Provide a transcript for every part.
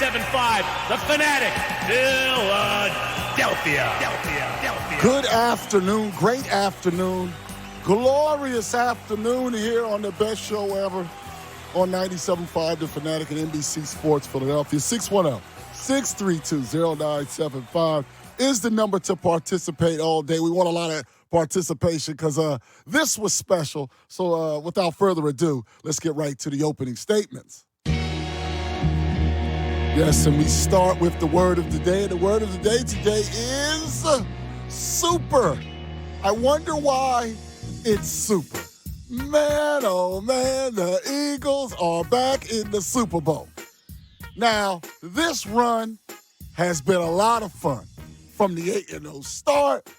97.5, The Fanatic, Philadelphia. Good afternoon, great afternoon, glorious afternoon here on the best show ever on 97.5, The Fanatic and NBC Sports Philadelphia. 610-632-0975 is the number to participate all day. We want a lot of participation because this was special. So without further ado, let's get right to the opening statements. Yes, and we start with the word of the day. The word of the day today is super. I wonder why it's super. Man, oh man, the Eagles are back in the Super Bowl. Now, this run has been a lot of fun. From the 8-0 start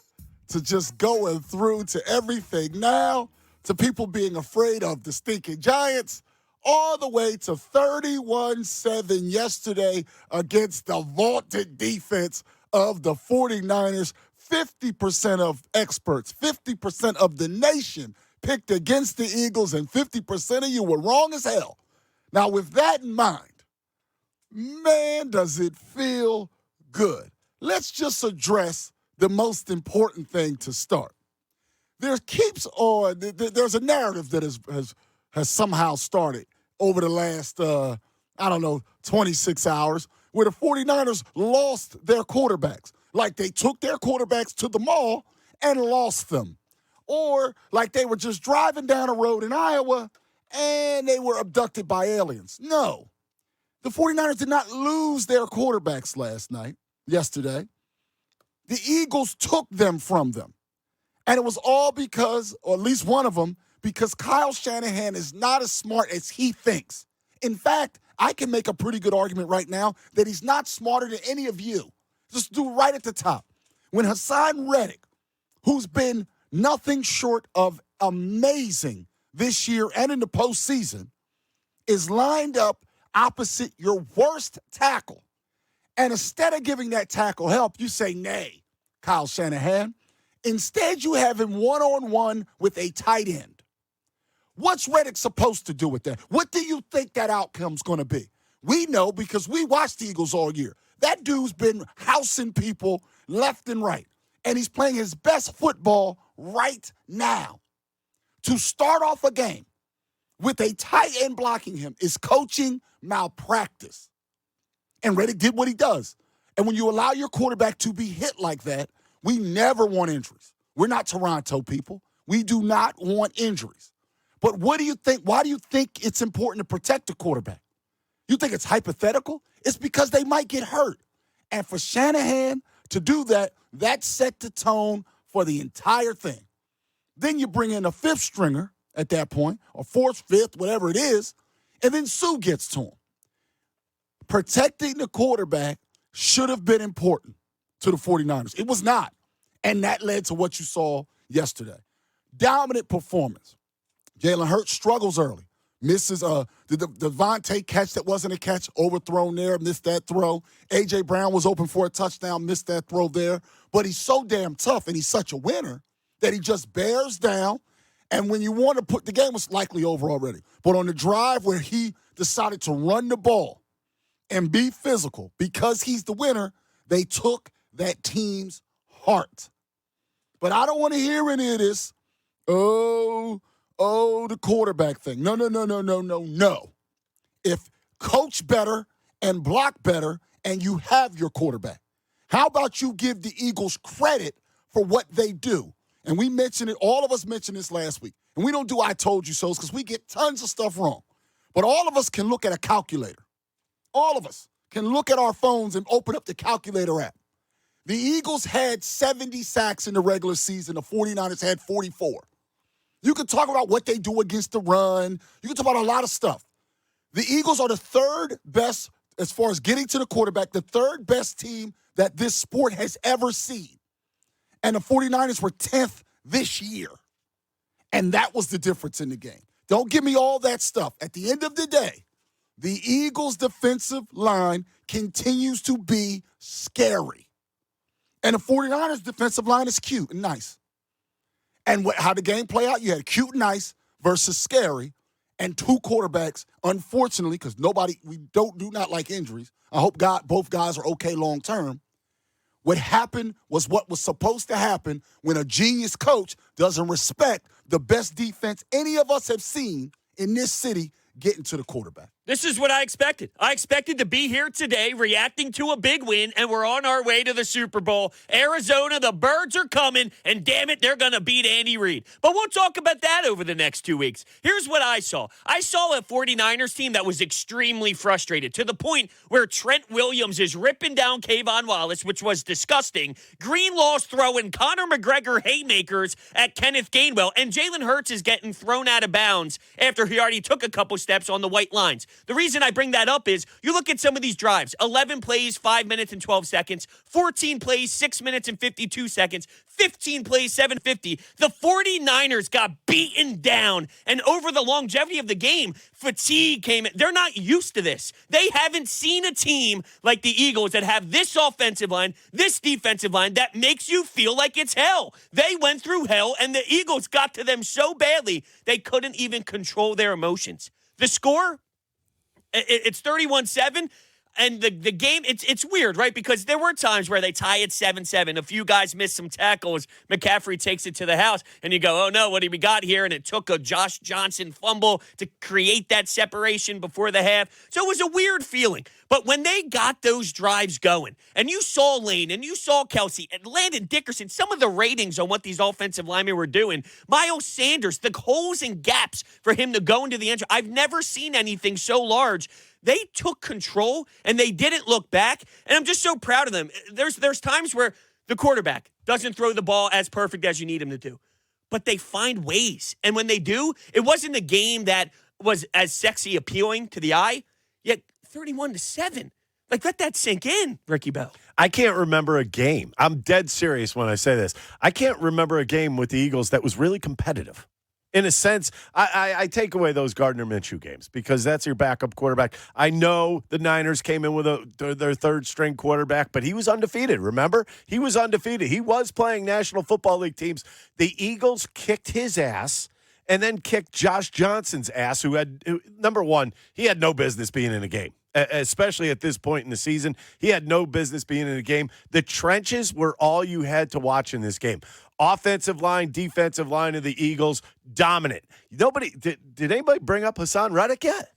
to just going through to everything now, to people being afraid of the stinking Giants, all the way to 31-7 yesterday against the vaunted defense of the 49ers. 50% of experts, 50% of the nation picked against the Eagles, and 50% of you were wrong as hell. Now, with that in mind, man, does it feel good. Let's just address the most important thing to start. There's a narrative that has somehow started over the last, 26 hours, where the 49ers lost their quarterbacks. Like they took their quarterbacks to the mall and lost them. Or like they were just driving down a road in Iowa and they were abducted by aliens. No. The 49ers did not lose their quarterbacks yesterday. The Eagles took them from them. And it was all because, or at least one of them, because Kyle Shanahan is not as smart as he thinks. In fact, I can make a pretty good argument right now that he's not smarter than any of you. Just do right at the top. When Hassan Reddick, who's been nothing short of amazing this year and in the postseason, is lined up opposite your worst tackle, and instead of giving that tackle help, you say, nay, Kyle Shanahan. Instead, you have him one-on-one with a tight end. What's Reddick supposed to do with that? What do you think that outcome's going to be? We know because we watched the Eagles all year. That dude's been housing people left and right, and he's playing his best football right now. To start off a game with a tight end blocking him is coaching malpractice. And Reddick did what he does. And when you allow your quarterback to be hit like that, we never want injuries. We're not Toronto people. We do not want injuries. But what do you think? Why do you think it's important to protect the quarterback? You think it's hypothetical? It's because they might get hurt. And for Shanahan to do that, that set the tone for the entire thing. Then you bring in a fifth stringer at that point, or fourth, fifth, whatever it is, and then Sue gets to him. Protecting the quarterback should have been important to the 49ers. It was not. And that led to what you saw yesterday. Dominant performance. Jalen Hurts struggles early. Misses the Devontae catch that wasn't a catch, overthrown there, missed that throw. A.J. Brown was open for a touchdown, missed that throw there. But he's so damn tough and he's such a winner that he just bears down. And when you want to put, the game was likely over already. But on the drive where he decided to run the ball and be physical because he's the winner, they took that team's heart. But I don't want to hear any of this, the quarterback thing. No. If coach better and block better and you have your quarterback, how about you give the Eagles credit for what they do? And we mentioned it, all of us mentioned this last week. And we don't do I told you so's because we get tons of stuff wrong. But all of us can look at a calculator. All of us can look at our phones and open up the calculator app. The Eagles had 70 sacks in the regular season. The 49ers had 44. You can talk about what they do against the run. You can talk about a lot of stuff. The Eagles are the third best, as far as getting to the quarterback, the third best team that this sport has ever seen. And the 49ers were 10th this year. And that was the difference in the game. Don't give me all that stuff. At the end of the day, the Eagles' defensive line continues to be scary. And the 49ers' defensive line is cute and nice. And how the game play out, you had cute and nice versus scary. and two quarterbacks, unfortunately, because we do not like injuries. I hope both guys are okay long term. What happened was what was supposed to happen when a genius coach doesn't respect the best defense any of us have seen in this city getting to the quarterback. This is what I expected. I expected to be here today reacting to a big win, and we're on our way to the Super Bowl. Arizona, the Birds are coming, and damn it, they're going to beat Andy Reid. But we'll talk about that over the next 2 weeks. Here's what I saw. I saw a 49ers team that was extremely frustrated to the point where Trent Williams is ripping down Kayvon Wallace, which was disgusting. Greenlaw's throwing Conor McGregor haymakers at Kenneth Gainwell, and Jalen Hurts is getting thrown out of bounds after he already took a couple steps on the white lines. The reason I bring that up is you look at some of these drives, 11 plays, 5 minutes and 12 seconds, 14 plays, 6 minutes and 52 seconds, 15 plays, 750. The 49ers got beaten down, and over the longevity of the game, fatigue came in. They're not used to this. They haven't seen a team like the Eagles that have this offensive line, this defensive line that makes you feel like it's hell. They went through hell, and the Eagles got to them so badly they couldn't even control their emotions. The score? It's 31-7, and the game, it's weird, right? Because there were times where they tie it 7-7. A few guys missed some tackles. McCaffrey takes it to the house, and you go, oh, no, what do we got here? And it took a Josh Johnson fumble to create that separation before the half. So it was a weird feeling. But when they got those drives going, and you saw Lane, and you saw Kelsey, and Landon Dickerson, some of the ratings on what these offensive linemen were doing, Miles Sanders, the holes and gaps for him to go into the end zone, I've never seen anything so large. They took control, and they didn't look back, and I'm just so proud of them. There's times where the quarterback doesn't throw the ball as perfect as you need him to do, but they find ways. And when they do, it wasn't a game that was as sexy appealing to the eye, yet 31-7. Like, let that sink in, Ricky Bell. I can't remember a game. I'm dead serious when I say this. I can't remember a game with the Eagles that was really competitive. In a sense, I take away those Gardner Minshew games because that's your backup quarterback. I know the Niners came in with their third-string quarterback, but he was undefeated, remember? He was undefeated. He was playing National Football League teams. The Eagles kicked his ass and then kicked Josh Johnson's ass, who had, number one, he had no business being in a game. Especially at this point in the season. He had no business being in a game. The trenches were all you had to watch in this game. Offensive line, defensive line of the Eagles, dominant. Nobody did anybody bring up Hassan Reddick yet?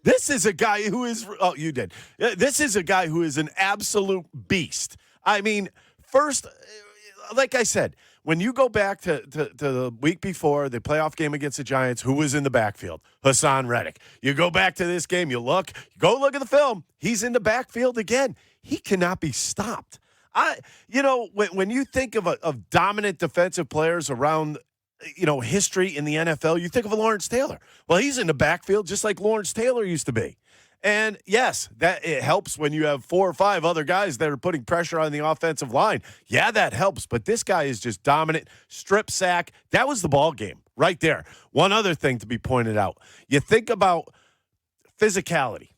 This is a guy who is you did. This is a guy who is an absolute beast. I mean, first, like I said, when you go back to the week before, the playoff game against the Giants, who was in the backfield? Hassan Reddick. You go back to this game, go look at the film. He's in the backfield again. He cannot be stopped. When you think of dominant defensive players around, history in the NFL, you think of a Lawrence Taylor. Well, he's in the backfield just like Lawrence Taylor used to be. And yes, that it helps when you have 4 or 5 other guys that are putting pressure on the offensive line. Yeah, that helps. But this guy is just dominant. Strip sack. That was the ball game right there. One other thing to be pointed out. You think about physicality.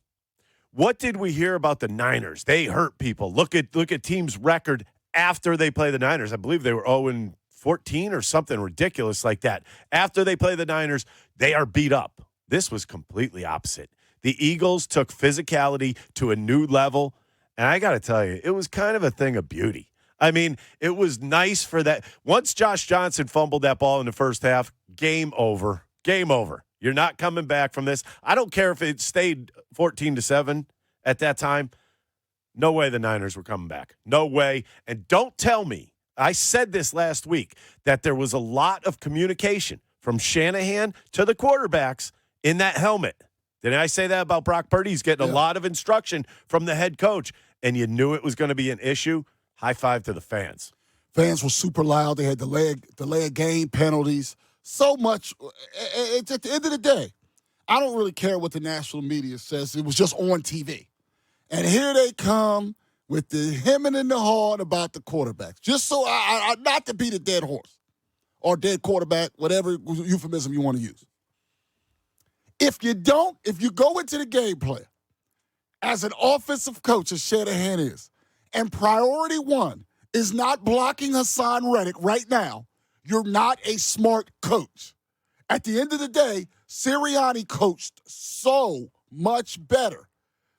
What did we hear about the Niners? They hurt people. Look at teams' record after they play the Niners. I believe they were 0-14 or something ridiculous like that. After they play the Niners, they are beat up. This was completely opposite. The Eagles took physicality to a new level, and I got to tell you, it was kind of a thing of beauty. I mean, it was nice for that. Once Josh Johnson fumbled that ball in the first half, game over. Game over. You're not coming back from this. I don't care if it stayed 14-7 at that time. No way the Niners were coming back. No way. And don't tell me, I said this last week, that there was a lot of communication from Shanahan to the quarterbacks in that helmet. Didn't I say that about Brock Purdy? He's getting a lot of instruction from the head coach, and you knew it was going to be an issue. High five to the fans. Fans were super loud. They had delay game penalties. So much. It's at the end of the day, I don't really care what the national media says. It was just on TV. And here they come with the hemming and the hawing about the quarterbacks. Just so I not to beat a dead horse or dead quarterback, whatever euphemism you want to use. If you go into the game plan as an offensive coach, as Shanahan is, and priority one is not blocking Hassan Reddick right now, you're not a smart coach. At the end of the day, Sirianni coached so much better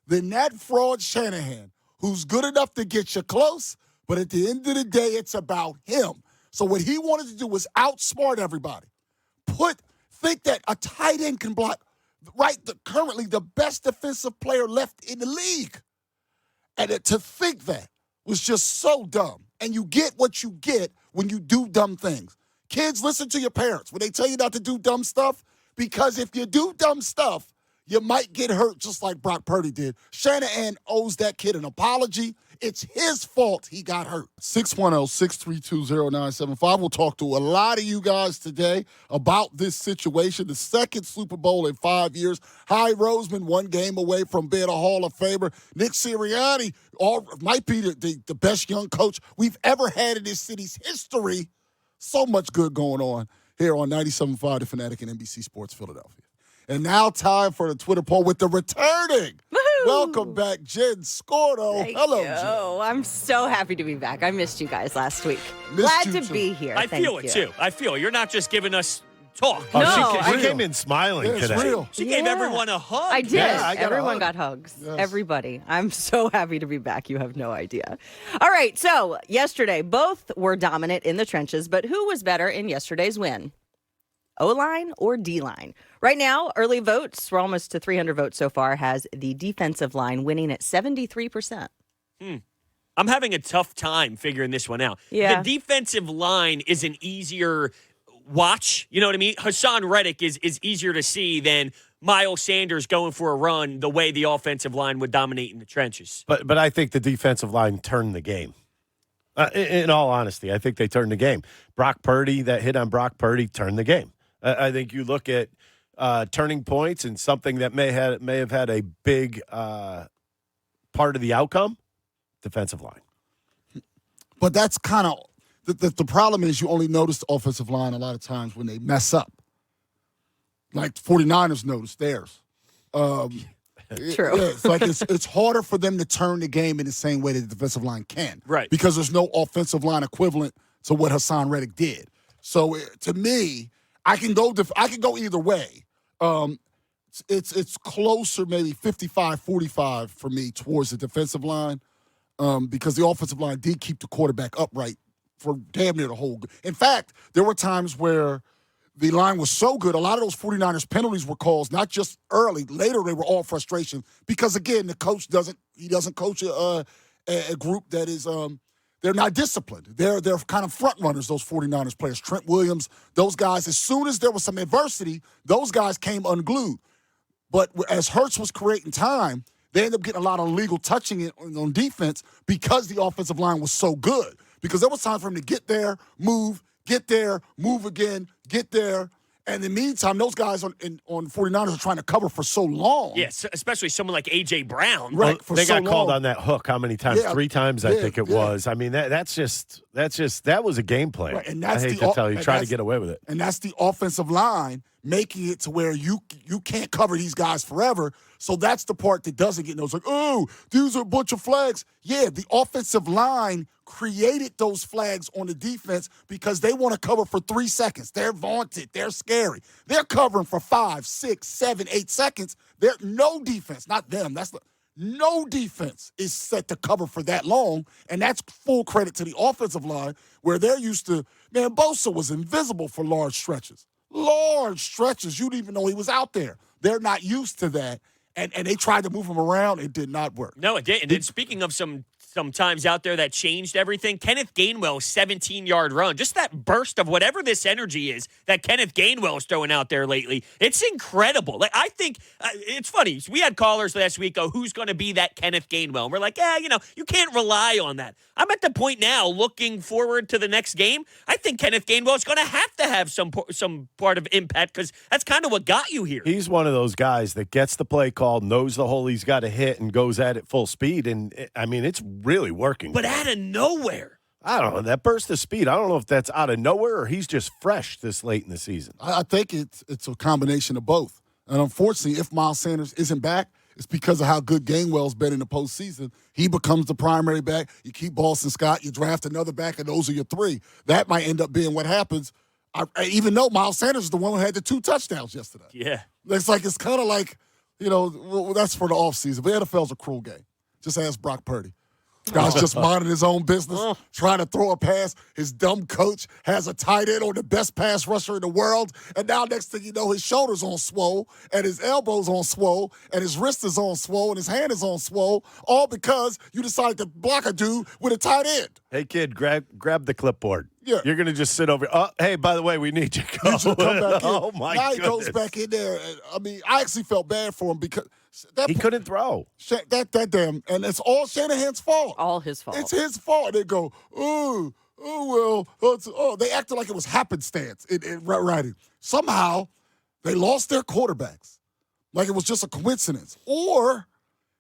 than that fraud Shanahan, who's good enough to get you close, but at the end of the day, it's about him. So what he wanted to do was outsmart everybody. Think that a tight end can block, currently the best defensive player left in the league. And to think that was just so dumb. And you get what you get when you do dumb things. Kids, listen to your parents when they tell you not to do dumb stuff, because if you do dumb stuff, you might get hurt just like Brock Purdy did. Shanahan owes that kid an apology. It's his fault he got hurt. 610-632-0975. We'll talk to a lot of you guys today about this situation. The second Super Bowl in 5 years. Hy Roseman, 1 game away from being a Hall of Famer. Nick Sirianni might be the best young coach we've ever had in this city's history. So much good going on here on 97.5 The Fanatic and NBC Sports Philadelphia. And now time for the Twitter poll with the returning. Woohoo! Welcome back, Jen Scordo. Hello, Jen. Oh, I'm so happy to be back. I missed you guys last week. Missed Glad you to too. be here. I Thank feel it, you. too. I feel you're not just giving us talk. No, she real. came in smiling Yeah, it's today. real. She gave Yeah. everyone a hug. I did. Yeah, I got a Everyone hug. got hugs. Yes. Everybody. I'm so happy to be back. You have no idea. All right. So yesterday, both were dominant in the trenches, but who was better in yesterday's win? O-line or D-line? Right now, early votes, we're almost to 300 votes so far, has the defensive line winning at 73%. I'm having a tough time figuring this one out. Yeah. The defensive line is an easier watch. You know what I mean? Hassan Reddick is easier to see than Miles Sanders going for a run the way the offensive line would dominate in the trenches. But I think the defensive line turned the game. In all honesty, I think they turned the game. Brock Purdy, that hit on Brock Purdy, turned the game. I think you look at turning points and something that may have had a big part of the outcome, defensive line. But that's kind of the problem is you only notice the offensive line a lot of times when they mess up. Like 49ers noticed theirs. True. Yeah, it's like it's harder for them to turn the game in the same way that the defensive line can. Right. Because there's no offensive line equivalent to what Hassan Reddick did. So to me, I can go either way. It's closer, maybe 55-45 for me towards the defensive line, because the offensive line did keep the quarterback upright for damn near the whole. In fact, there were times where the line was so good, a lot of those 49ers penalties were calls, not just early. Later, they were all frustration because, again, the coach doesn't coach a group that is they're not disciplined. They're kind of front runners, those 49ers players. Trent Williams, those guys, as soon as there was some adversity, those guys came unglued. But as Hurts was creating time, they ended up getting a lot of illegal touching on defense because the offensive line was so good. Because there was time for him to get there, move again, get there. And in the meantime, those guys on 49ers are trying to cover for so long. Yes, especially someone like A.J. Brown. Right. Well, they got called on that hook how many times? Yeah, 3 times, I think it yeah. was. I mean, that was a game plan. Right, and I that's hate the- to tell you, and try to that's- get away with it. And that's the offensive line making it to where you can't cover these guys forever. So that's the part that doesn't get those. Like, oh, these are a bunch of flags. Yeah, the offensive line created those flags on the defense because they want to cover for 3 seconds. They're vaunted. They're scary. They're covering for 5, 6, 7, 8 seconds. There's no defense, not them. No defense is set to cover for that long, and that's full credit to the offensive line where they're used to. Man, Bosa was invisible for large stretches. Large stretches. You didn't even know he was out there. They're not used to that, and they tried to move him around. It did not work. No, it didn't. And then speaking of some times out there that changed everything, Kenneth Gainwell's 17-yard run, just that burst of whatever this energy is that Kenneth Gainwell is throwing out there lately, it's incredible. Like, I think it's funny. We had callers last week go, who's going to be that Kenneth Gainwell? And we're like, you can't rely on that. I'm at the point now looking forward to the next game. I think Kenneth Gainwell is going to have some part of impact because that's kind of what got you here. He's one of those guys that gets the play called, knows the hole he's got to hit, and goes at it full speed. And, I mean, it's really working. But out of nowhere. I don't know. That burst of speed, I don't know if that's out of nowhere or he's just fresh this late in the season. I think it's a combination of both. And unfortunately, if Miles Sanders isn't back, it's because of how good Gainwell's been in the postseason. He becomes the primary back. You keep Boston Scott, you draft another back, and those are your 3. That might end up being what happens Even though Miles Sanders is the one who had the 2 touchdowns yesterday. Yeah. It's kind of like, well, that's for the offseason. But NFL's a cruel game. Just ask Brock Purdy. Guy's just minding his own business, trying to throw a pass. His dumb coach has a tight end on the best pass rusher in the world. And now next thing you know, his shoulder's on swole, and his elbow's on swole, and his wrist is on swole, and his hand is on swole, all because you decided to block a dude with a tight end. Hey, kid, grab the clipboard. Yeah. You're going to just sit over. Oh, hey, by the way, we need you to go. You should come back in. Oh, my now goodness. he goes back in there. I actually felt bad for him because he couldn't throw. That damn, and it's all Shanahan's fault. All his fault. It's his fault. They go, they acted like it was happenstance in writing. Somehow, they lost their quarterbacks. Like it was just a coincidence. Or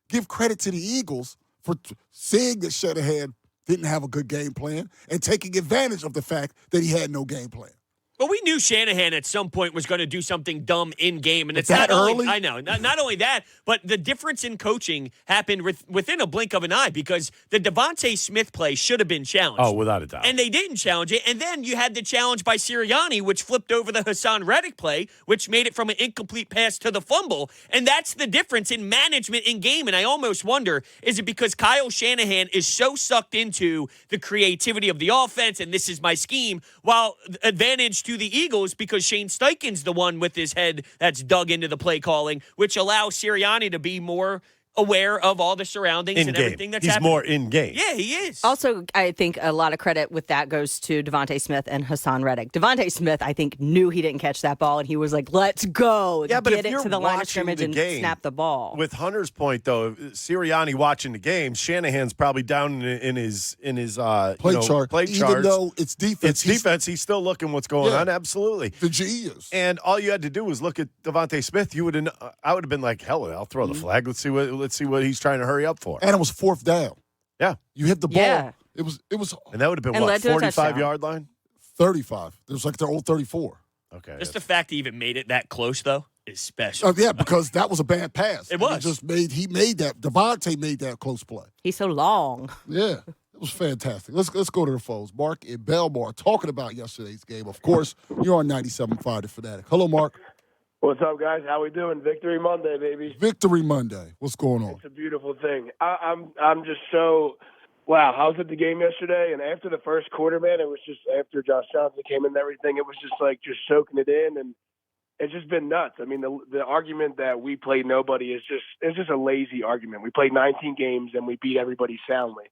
give credit to the Eagles for seeing that Shanahan didn't have a good game plan and taking advantage of the fact that he had no game plan. But we knew Shanahan at some point was going to do something dumb in game, and it's that not early. only I know not only that, but the difference in coaching happened within a blink of an eye because the Devontae Smith play should have been challenged. Oh, without a doubt. And they didn't challenge it. And then you had the challenge by Sirianni, which flipped over the Hassan Reddick play, which made it from an incomplete pass to the fumble. And that's the difference in management in game. And I almost wonder, is it because Kyle Shanahan is so sucked into the creativity of the offense and this is my scheme, while advantage to the Eagles because Shane Steichen's the one with his head that's dug into the play calling, which allows Sirianni to be more aware of all the surroundings and everything that's happening. He's more in game. Yeah, he is. Also, I think a lot of credit with that goes to Devontae Smith and Hassan Reddick. Devontae Smith, I think, knew he didn't catch that ball, and he was like, let's go. Yeah, but get if it you're to the line of watching scrimmage the and game, snap the ball. With Hunter's point, though, Sirianni watching the game, Shanahan's probably down in his Play chart. Even though it's defense. He's still looking what's going on. Absolutely. The GE is. And all you had to do was look at Devontae Smith. I would have been like, hell, I'll throw the flag. Let's see what he's trying to hurry up for. And it was 4th down. Yeah. You hit the ball. Yeah. It was And that would have been And what, led to a 45-yard line? 35. It was like their old 34. Okay. Just the fact he even made it that close, though, is special. Yeah, because that was a bad pass. It was. He made that. Devontae made that close play. He's so long. Yeah. It was fantastic. Let's go to the phones. Mark in Belmar talking about yesterday's game. Of course, you're on 97.5 The Fanatic. Hello, Mark. What's up, guys? How we doing? Victory Monday, baby. Victory Monday. What's going on? It's a beautiful thing. I'm just so wow. I was at the game yesterday, and after the first quarter, man, it was just after Josh Johnson came in and everything, it was just like just soaking it in, and it's just been nuts. I mean, the argument that we played nobody is just a lazy argument. We played 19 games and we beat everybody soundly.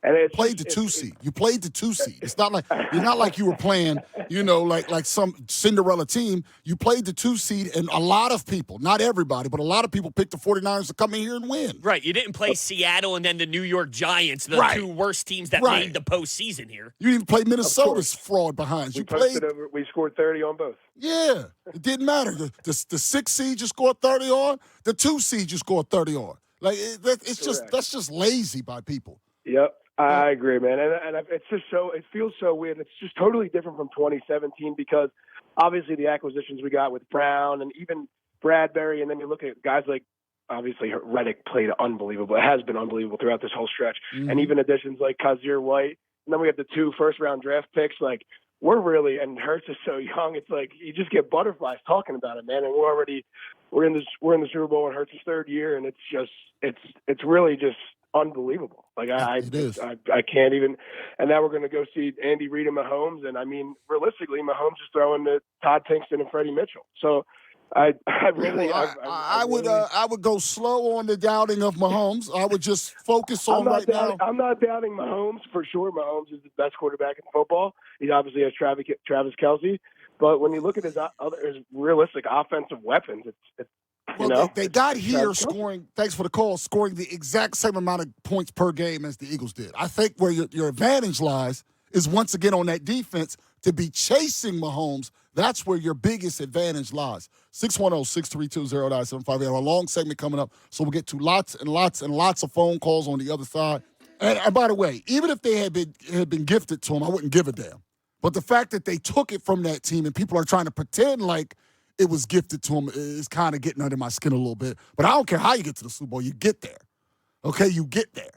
And it's played the 2 seed. You played the 2 seed. It's not like you were playing, like some Cinderella team. You played the 2 seed, and a lot of people, not everybody, but a lot of people picked the 49ers to come in here and win. Right. You didn't play Seattle and then the New York Giants, the two worst teams that made the postseason here. You didn't play Minnesota's fraud behind. We scored 30 on both. Yeah. It didn't matter. The 6 seed you scored 30 on. The 2 seed you scored 30 on. Like that's just lazy by people. Yep. I agree, man, and it's just it feels so weird. It's just totally different from 2017 because obviously the acquisitions we got with Brown and even Bradbury, and then you look at guys like obviously Reddick played unbelievable. It has been unbelievable throughout this whole stretch, and even additions like Kazir White, and then we have the 2 first-round draft picks. Like we're really, and Hurts is so young. It's like you just get butterflies talking about it, man. And we're in the Super Bowl in Hurts' 3rd year, and it's really just unbelievable. Like I can't even. And now we're going to go see Andy Reid and Mahomes. And I mean, realistically, Mahomes is throwing to Todd Pinkston and Freddie Mitchell. So I would go slow on the doubting of Mahomes. I would just focus on now. I'm not doubting Mahomes for sure. Mahomes is the best quarterback in football. He obviously has Travis Kelce. But when you look at his realistic offensive weapons, it's they got here scoring, thanks for the call, scoring the exact same amount of points per game as the Eagles did. I think where your advantage lies is once again on that defense to be chasing Mahomes. That's where your biggest advantage lies. 610-632-0975. We have a long segment coming up, so we'll get to lots and lots and lots of phone calls on the other side. And by the way, even if they had been gifted to them, I wouldn't give a damn. But the fact that they took it from that team and people are trying to pretend like it was gifted to them is kind of getting under my skin a little bit. But I don't care how you get to the Super Bowl. You get there. Okay, you get there.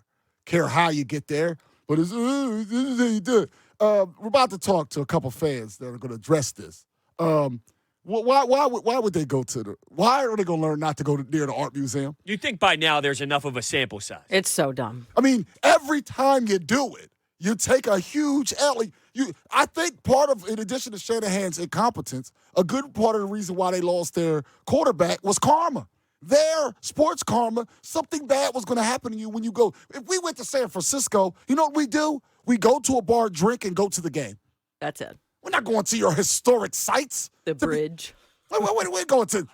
Care how you get there. But this is how you do it. we're about to talk to a couple fans that are going to address this. Why would they go to the? Why are they going to learn not to go near the art museum? You think by now there's enough of a sample size? It's so dumb. I mean, every time you do it, you take a huge L. I think part of, in addition to Shanahan's incompetence, a good part of the reason why they lost their quarterback was karma. Their sports karma, something bad was going to happen to you when you go. If we went to San Francisco, you know what we do? We go to a bar, drink, and go to the game. That's it. We're not going to your historic sites. The bridge. What are we going to?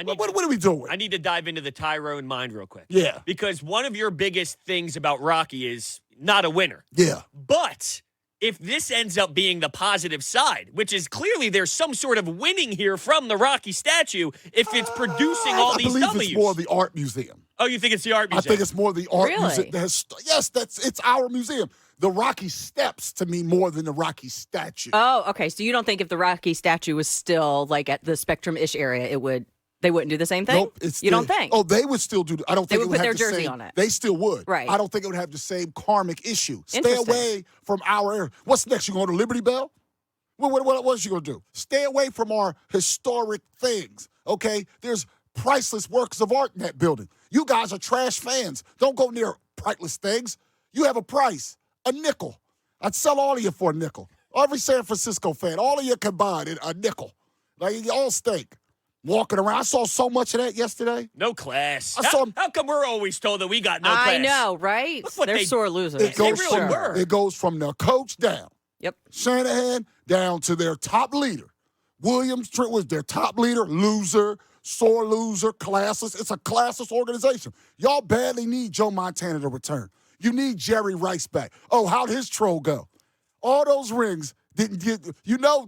What are we doing? I need to dive into the Tyrone mind real quick. Yeah. Because one of your biggest things about Rocky is not a winner. Yeah. But if this ends up being the positive side, which is clearly there's some sort of winning here from the Rocky statue, if it's producing all these I W's. believe it's more the art museum. Oh, you think it's the art museum? I think it's more the art Really? museum. Yes, it's our museum. The Rocky steps to me more than the Rocky statue. Oh, okay. So you don't think if the Rocky statue was still like at the Spectrum-ish area, they wouldn't do the same thing? Nope. You don't think? Oh, they would still do. I don't think would it would put have their the jersey same, on it. They still would. Right. I don't think it would have the same karmic issue. Stay Interesting. away from our area. What's next? You going to Liberty Bell? What's you going to do? Stay away from our historic things, okay? There's priceless works of art in that building. You guys are trash fans. Don't go near priceless things. You have a price, a nickel. I'd sell all of you for a nickel. Every San Francisco fan, all of you combined, a nickel. Like, you all stink. Walking around. I saw so much of that yesterday. No class. I saw 'em- How come we're always told that we got no class? I know, right? Look what They're they- sore losers. It goes, really from, were. it goes from the coach down. Yep. Shanahan down to their top leader. Williams Trent was their top leader, loser, sore loser, classless. It's a classless organization. Y'all badly need Joe Montana to return. You need Jerry Rice back. Oh, how'd his troll go? All those rings didn't get,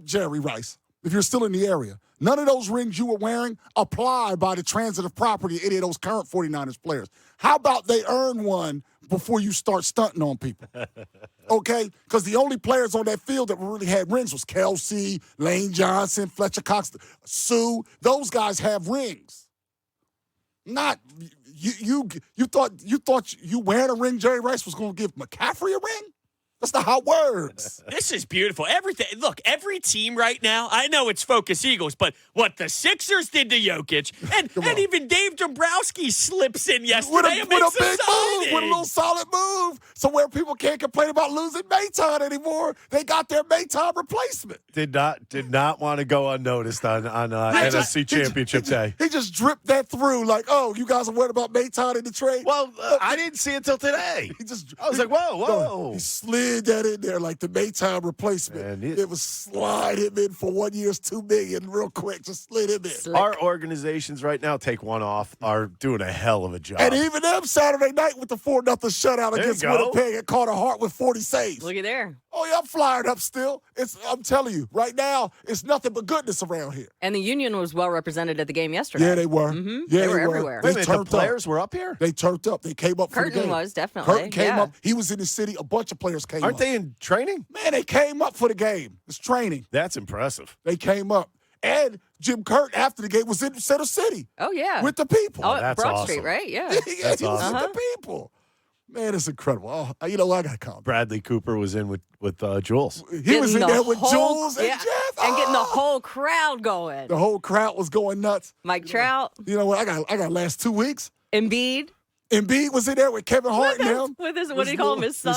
Jerry Rice, if you're still in the area. None of those rings you were wearing apply by the transitive property of any of those current 49ers players. How about they earn one before you start stunting on people? Okay? Because the only players on that field that really had rings was Kelsey, Lane Johnson, Fletcher Cox, Sue. Those guys have rings. Not you thought you wearing a ring Jerry Rice was going to give McCaffrey a ring? That's not how it works. This is beautiful. Everything. Look, every team right now, I know it's Focus Eagles, but what the Sixers did to Jokic, and even Dave Dombrowski slips in yesterday. With a big move, with a little solid move. So where people can't complain about losing Mayton anymore, they got their Mayton replacement. Did not want to go unnoticed on NFC Championship Day. He just dripped that through like, oh, you guys are worried about Mayton in the trade? Well, I didn't see it till today. I was like, whoa. He slid that in there like the Maytime replacement. Man, it was slide him in for 1 year's $2 million real quick. Just slid him in. Our organizations right now, take one off, are doing a hell of a job. And even them Saturday night with the 4-0 shutout There against you go. Winnipeg and Carter Hart with 40 saves. Looky there. Oh, yeah, I'm flying up still. I'm telling you, right now, it's nothing but goodness around here. And the Union was well represented at the game yesterday. Yeah, they were. Mm-hmm. Yeah, they were everywhere. Wait a minute, the turned up. players were up here? They turned up. They came up for the Curtin game. was, definitely. Curtin came Yeah. up. He was in the city. A bunch of players came Aren't up. they in training? Man, they came up for the game. It's training. That's impressive. They came up. And Jim Curtin, after the game, was in Center City Oh, yeah. with the people. oh, that's Broad awesome. Street, right? Yeah. Yeah, That's he was awesome. with the people. Man, it's incredible. Oh, I got to comment. Bradley Cooper was in with Jules. He was in Getting there the with whole- Jules and yeah, Jeff. And getting the Oh! whole crowd going. The whole crowd was going nuts. Mike Trout, You know what? I got last 2 weeks. Embiid. Embiid was in there with Kevin Hart and them. With his, what do you call him, his son?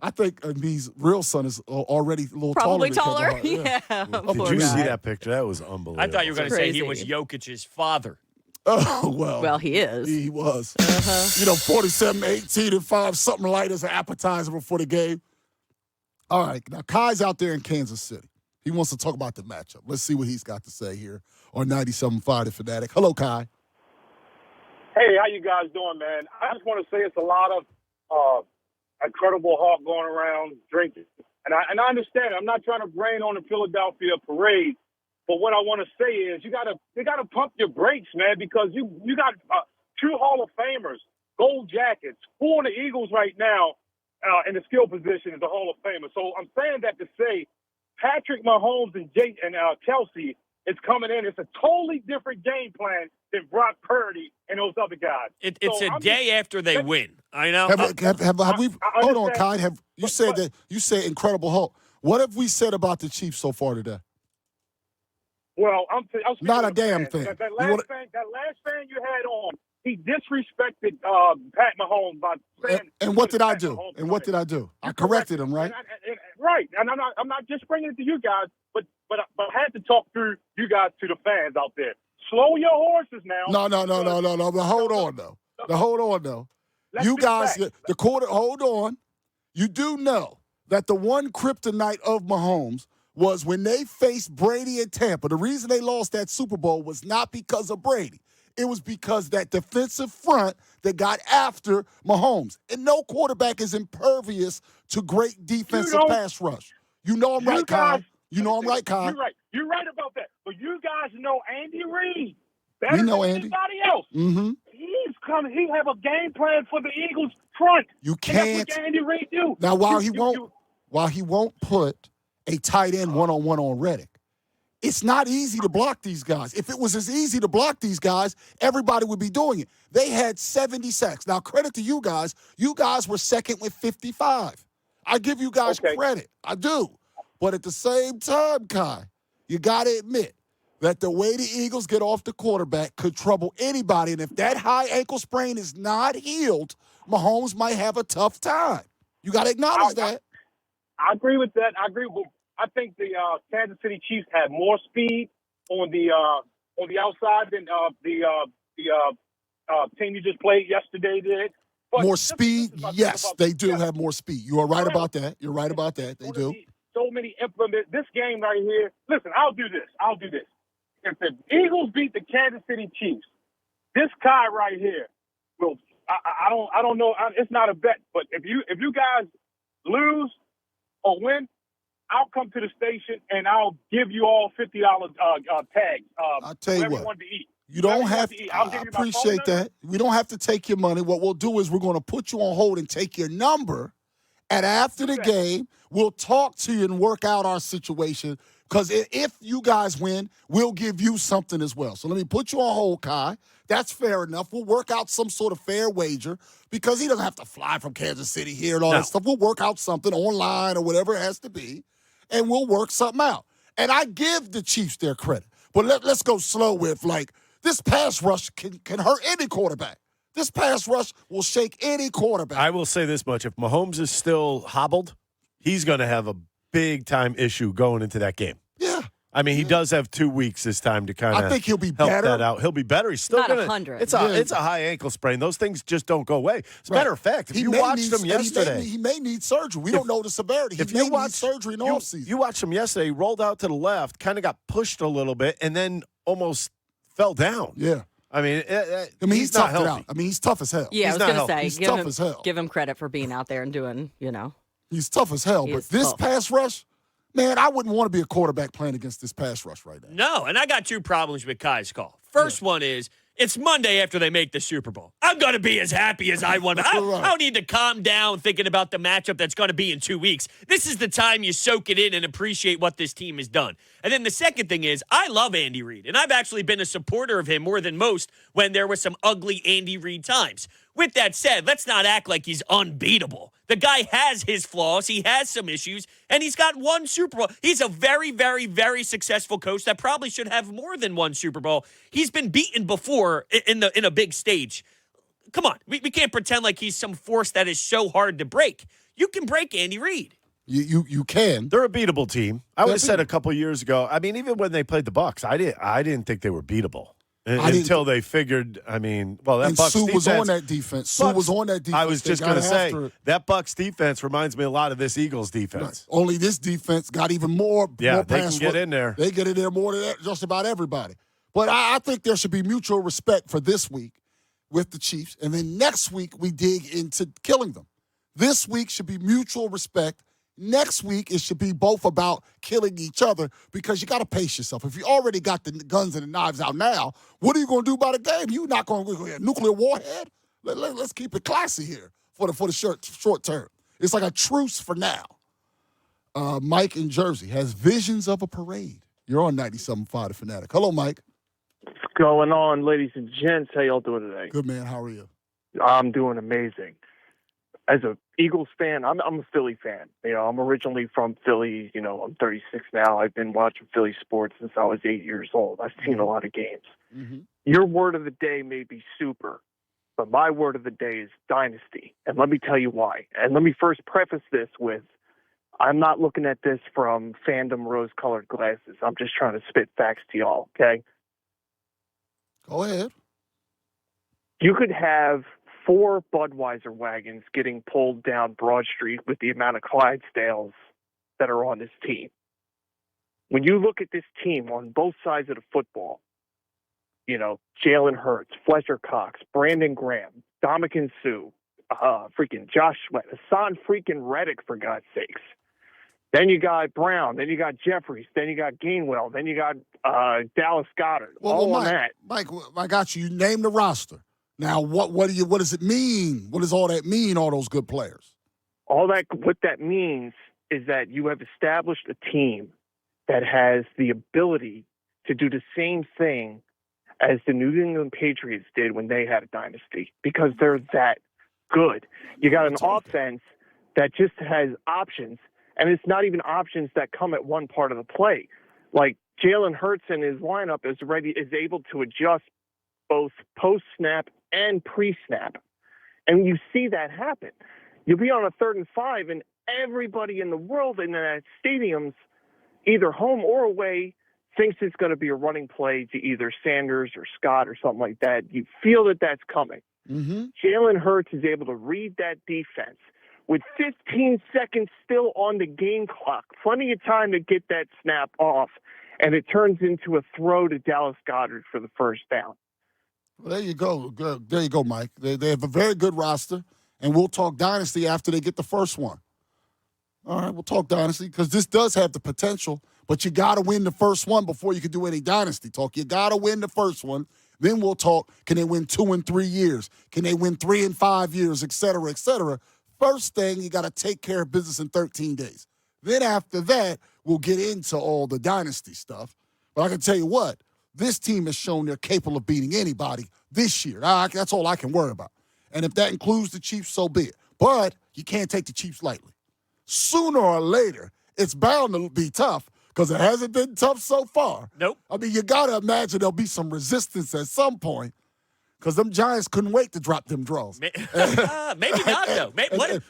I think Embiid's real son is already a little Probably taller taller. than Kevin Hart. Yeah. Oh, Did Poor you guy. see that picture? That was unbelievable. I thought you were going to say he Crazy. was Jokic's father. Oh, well. Well, he is. He was. 47, 18, and 5, something light as an appetizer before the game. All right. Now, Kai's out there in Kansas City. He wants to talk about the matchup. Let's see what he's got to say here on 97.5 The Fanatic. Hello, Kai. Hey, how you guys doing, man? I just want to say it's a lot of incredible Hawk going around drinking. And I understand. I'm not trying to brain on the Philadelphia parade, but what I want to say is you gotta pump your brakes, man, because you got true Hall of Famers, gold jackets. Who on the Eagles right now in the skill position is a Hall of Famer? So I'm saying that to say Patrick Mahomes and Kelsey is coming in. It's a totally different game plan than Brock Purdy and those other guys. It's So a I'm day just- after they win. I know. Have we? I Hold on, understand. Kai. You said that you said Incredible Hulk. What have we said about the Chiefs so far today? Well, I'm Not a speaking to the damn fans. thing. That You wanna- last fan you had on, he disrespected Pat Mahomes by saying. And what did I Pat do? Mahomes And what did I do? I corrected him, right? Right, and I'm not just bringing it to you guys, but I had to talk through you guys to the fans out there. Slow your horses now. No. But hold on, though. Let's You be guys, fair. the quarter. Hold on. You do know that the one kryptonite of Mahomes was when they faced Brady in Tampa. The reason they lost that Super Bowl was not because of Brady. It was because that defensive front that got after Mahomes. And no quarterback is impervious to great defensive pass rush. You know I'm right, Kai. You know I'm right, Kai. You're right. You're right about that. But you guys know Andy Reid better We know than Andy. anybody else. Mm-hmm. He's coming. He have a game plan for the Eagles front. You And can't. that's what Andy Reid do. Now, while You- he won't put a tight end one-on-one on Reddick, it's not easy to block these guys. If it was as easy to block these guys, everybody would be doing it. They had 70 sacks. Now, credit to you guys. You guys were second with 55. I give you guys Okay. credit. I do. But at the same time, Kai, you got to admit that the way the Eagles get off the quarterback could trouble anybody. And if that high ankle sprain is not healed, Mahomes might have a tough time. You got to acknowledge that. I agree with that. I think the Kansas City Chiefs had more speed on the outside than the team you just played yesterday did. But More this speed? is my thing Yes, about- they do yeah. have more speed. You are right about that. You're right about that. They do. So many implement this game right here. Listen, I'll do this. If the Eagles beat the Kansas City Chiefs, this guy right here will. I don't know. It's not a bet, but if you guys lose or win, I'll come to the station and I'll give you all $50 tags. I'll tell you whatever what. You want to eat. You don't Whatever have want to eat. to. I'll I give you my phone appreciate number. that. We don't have to take your money. What we'll do is we're going to put you on hold and take your number. And after the game, we'll talk to you and work out our situation. Because if you guys win, we'll give you something as well. So let me put you on hold, Kai. That's fair enough. We'll work out some sort of fair wager because he doesn't have to fly from Kansas City here and all that stuff. We'll work out something online or whatever it has to be, and we'll work something out. And I give the Chiefs their credit. But let's go slow with, like, this pass rush can hurt any quarterback. This pass rush will shake any quarterback. I will say this much. If Mahomes is still hobbled, he's going to have a big-time issue going into that game. Yeah. I mean, he does have 2 weeks this time to kind of I think he'll be help better. that out. He'll be better. He's still Not going 100. It's a high ankle sprain. Those things just don't go away. As a matter of fact, if you watched him yesterday. He may need surgery. We don't know the severity. He may need surgery in the offseason. You watched him yesterday. He rolled out to the left, kind of got pushed a little bit, and then almost fell down. Yeah. I mean, he's not tough it healthy. out. I mean, he's tough as hell. Yeah, He's I not was going healthy. to say, He's tough as hell. give him credit for being out there and doing, He's tough as hell. He But is this tough. pass rush, man, I wouldn't want to be a quarterback playing against this pass rush right now. No, and I got two problems with Kai's call. First one is it's Monday after they make the Super Bowl. I'm going to be as happy as I want. I don't need to calm down thinking about the matchup that's going to be in 2 weeks. This is the time you soak it in and appreciate what this team has done. And then the second thing is I love Andy Reid, and I've actually been a supporter of him more than most when there were some ugly Andy Reid times. With that said, let's not act like he's unbeatable. The guy has his flaws. He has some issues, and he's got one Super Bowl. He's a very, very, very successful coach that probably should have more than one Super Bowl. He's been beaten before in a big stage. Come on. We can't pretend like he's some force that is so hard to break. You can break Andy Reid. You can. They're a beatable team. I would have said a couple years ago. I mean, even when they played the Bucs, I didn't think they were beatable until they figured. I mean, well, that And Bucs Sue defense was on that defense. Sue was on that defense. I was They just got going to say after it. that Bucs defense reminds me a lot of this Eagles defense. Right. Only this defense got even more. Yeah, more they pass can get rush. in there. They get in there more than just about everybody. But I think there should be mutual respect for this week with the Chiefs, and then next week we dig into killing them. This week should be mutual respect. Next week, it should be both about killing each other because you got to pace yourself. If you already got the guns and the knives out now, what are you going to do about the game? You're not going to go nuclear warhead. Let's keep it classy here for the short term. It's like a truce for now. Mike in Jersey has visions of a parade. You're on 97.5 The Fanatic. Hello, Mike. going on, ladies and gents? How y'all doing today? Good, man. How are you? I'm doing amazing. As a Eagles fan, I'm a Philly fan. You know, I'm originally from Philly. You know, I'm 36 now. I've been watching Philly sports since I was 8 years old. I've seen a lot of games. Mm-hmm. Your word of the day may be super, but my word of the day is dynasty. And let me tell you why. And let me first preface this with, I'm not looking at this from fandom rose-colored glasses. I'm just trying to spit facts to y'all, okay? Go ahead. You could have 4 Budweiser wagons getting pulled down Broad Street with the amount of Clydesdales that are on this team. When you look at this team on both sides of the football, you know, Jalen Hurts, Fletcher Cox, Brandon Graham, Dominican Sue, freaking Josh Sweat, Hassan freaking Reddick, for God's sakes. Then you got Brown. Then you got Jeffries. Then you got Gainwell. Then you got Dallas Goedert. All on that. Mike, I got you. You named the roster. Now, what does it mean? What does all that mean, all those good players? What that means is that you have established a team that has the ability to do the same thing as the New England Patriots did when they had a dynasty, because they're that good. You got an offense that just has options, and it's not even options that come at one part of the play. Like Jalen Hurts in his lineup is able to adjust both post-snap and pre-snap. And you see that happen. You'll be on a 3rd and 5, and everybody in the world in that stadium's either home or away thinks it's going to be a running play to either Sanders or Scott or something like that. You feel that that's coming. Mm-hmm. Jalen Hurts is able to read that defense with 15 seconds still on the game clock, plenty of time to get that snap off, and it turns into a throw to Dallas Goedert for the first down. Well, there you go. Good. There you go, Mike. They have a very good roster, and we'll talk dynasty after they get the first one. All right, we'll talk dynasty because this does have the potential, but you got to win the first one before you can do any dynasty talk. You got to win the first one. Then we'll talk, can they win 2 and 3 years? Can they win 3 and 5 years, et cetera, et cetera? First thing, you got to take care of business in 13 days. Then after that, we'll get into all the dynasty stuff. But I can tell you what, this team has shown they're capable of beating anybody this year. That's all I can worry about. And if that includes the Chiefs, so be it. But you can't take the Chiefs lightly. Sooner or later, it's bound to be tough because it hasn't been tough so far. Nope. I mean, you got to imagine there'll be some resistance at some point because them Giants couldn't wait to drop them draws. Maybe not, though.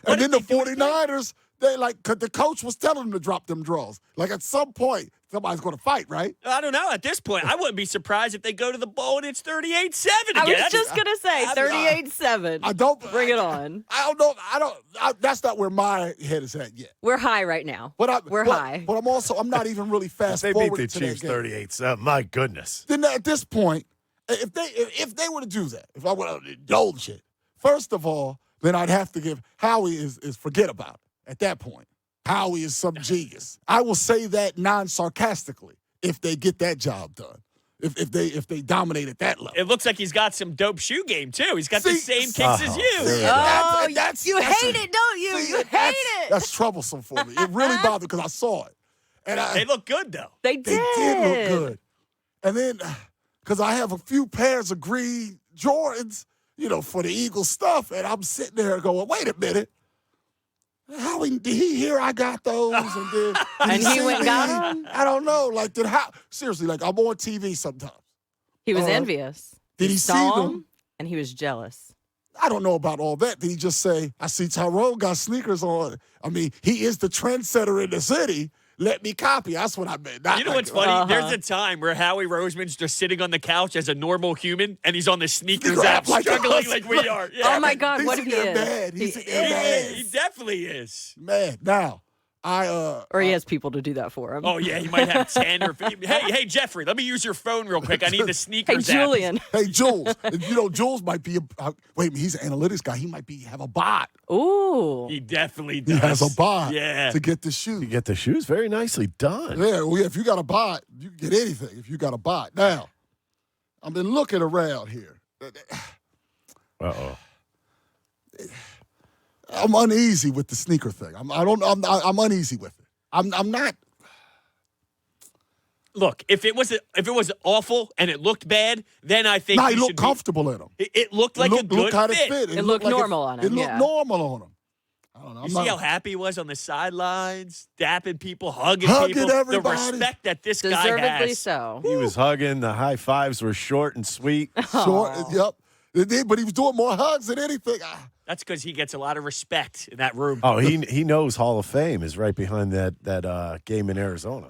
And then the 49ers, the coach was telling them to drop them draws. Like at some point, somebody's going to fight, right? I don't know. At this point, I wouldn't be surprised if they go to the bowl and it's 38-7 again. I was just going to say 38-7. I don't. Bring it on. I don't know. That's not where my head is at yet. We're high right now. We're high. But I'm not even really fast They forward beat the Chiefs 38-7. My goodness. Then at this point, if they were to do that, if I were to indulge it, first of all, then I'd have to give Howie is forget about it at that point. Howie is some genius. I will say that non-sarcastically if they get that job done. If they dominate at that level. It looks like he's got some dope shoe game, too. He's got the same kicks as you. You hate it, don't you? You hate it. That's troublesome for me. It really bothered because I saw it. And They look good, though. They did. They did look good. And then, because I have a few pairs of green Jordans, for the Eagles stuff, and I'm sitting there going, wait a minute. How did he hear I got those? And he went and got them? I don't know. Seriously, I'm on TV sometimes. He was envious. Did he saw see them? them? And he was jealous. I don't know about all that. Did he just say, I see Tyrone got sneakers on? I mean, he is the trendsetter in the city. Let me copy. That's what I meant. You know what's funny? There's a time where Howie Roseman's just sitting on the couch as a normal human, and he's on the sneakers app struggling like we are. Yeah. Oh, my God. What if he is? Mad. He definitely is. Man, now, or he has people to do that for him. Oh, yeah, he might have 10 or 15. Hey, Jeffrey, let me use your phone real quick. I need the sneakers Hey, Julian. app. Hey, Jules. Jules might be wait, he's an analytics guy. He might have a bot. Ooh. He definitely does. He has a bot to get the shoes. You get the shoes? Very nicely done. Yeah, well, if you got a bot, you can get anything if you got a bot. Now, I've been looking around here. Uh-oh. I'm uneasy with the sneaker thing. I'm uneasy with it. I'm not. Look, if it was awful and it looked bad, then I think Nah, he he should looked comfortable in him. It looked like a good look how fit. it fit. It looked like normal on him, It looked yeah. normal on him. I don't know. You see how happy he was on the sidelines, dapping people, hugging people. everybody. The respect that this guy Deservedly has. so. He was hugging. The high fives were short and sweet. Short, yep. But he was doing more hugs than anything. That's because he gets a lot of respect in that room. Oh, he knows Hall of Fame is right behind that game in Arizona.